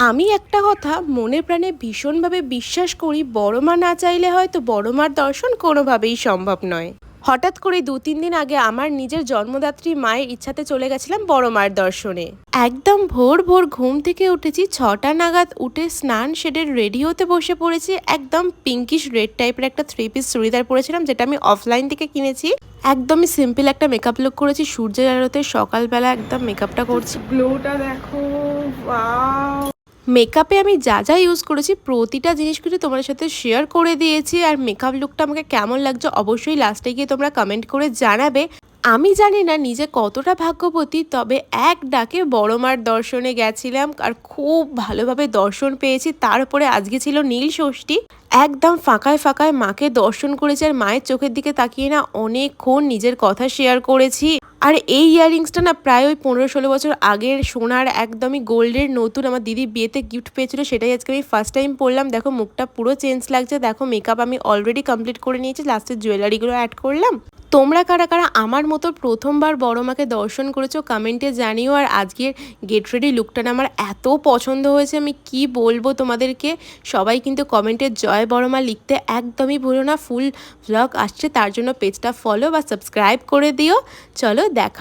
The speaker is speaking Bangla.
আমি একটা কথা মনে প্রাণে ভীষণভাবে বিশ্বাস করি, বড় মা না চাইলে হয়তো বড় মার দর্শন কোনোভাবেই সম্ভব নয়। হঠাৎ করে ২-৩ দিন আগে আমার নিজের জন্মদাত্রী মায়ের ইচ্ছাতে চলে গেছিলাম বড় মার দর্শনে। একদম ভোর ভোর ঘুম থেকে উঠেছি, ৬টা নাগাদ উঠে স্নান সেরে রেডি হতে বসে পড়েছি। একদম পিঙ্কিশ রেড টাইপের একটা 3 পিস চুড়িদার পরেছিলাম, যেটা আমি অফলাইন থেকে কিনেছি। একদমই সিম্পল একটা মেকআপ লুক করেছি, সূর্যের আলোতে সকালবেলা একদম মেকআপটা করছি। গ্লোটা দেখো, ওয়াও! মেকআপে আমি যা যা ইউজ করেছি প্রতিটা জিনিস কিন্তু তোমাদের সাথে শেয়ার করে দিয়েছি। আর মেকআপ লুকটা আমাকে কেমন লাগছে অবশ্যই লাস্টে গিয়ে তোমরা কমেন্ট করে জানাবে। আমি জানি না নিজে কতটা ভাগ্যবতী, তবে এক ডাকে বড় মার দর্শনে গেছিলাম আর খুব ভালোভাবে দর্শন পেয়েছি। তারপরে আজকে ছিল নীল ষষ্ঠী, একদম ফাঁকায় ফাঁকায় মাকে দর্শন করেছি আর মায়ের চোখের দিকে তাকিয়ে না অনেকক্ষণ নিজের কথা শেয়ার করেছি। আর এই ইয়াররিংসটা না প্রায় ওই ১৫-১৬ বছর আগের সোনার, একদমই গোল্ডের, নতুন আমার দিদি বিয়েতে গিফট পেয়েছিল, সেটাই আজকে আমি ফার্স্ট টাইম পরলাম। দেখো মুখটা পুরো চেঞ্জ লাগছে, দেখো মেকআপ আমি অলরেডি কমপ্লিট করে নিয়েছি, লাস্টের জুয়েলারিগুলো অ্যাড করলাম। তোমরা কারা কারা আমার মতো প্রথমবার বড় মাকে দর্শন করেছো কমেন্টে জানিও। আর আজকের গেট রেডি লুকটা না আমার এত পছন্দ হয়েছে, আমি কি বলবো তোমাদেরকে। সবাই কিন্তু কমেন্টে জয় বড় মা লিখতে একদমই ভুলো না। ফুল ভ্লগ আসছে, তার জন্য পেজটা ফলো বা সাবস্ক্রাইব করে দিও। চলো দেখা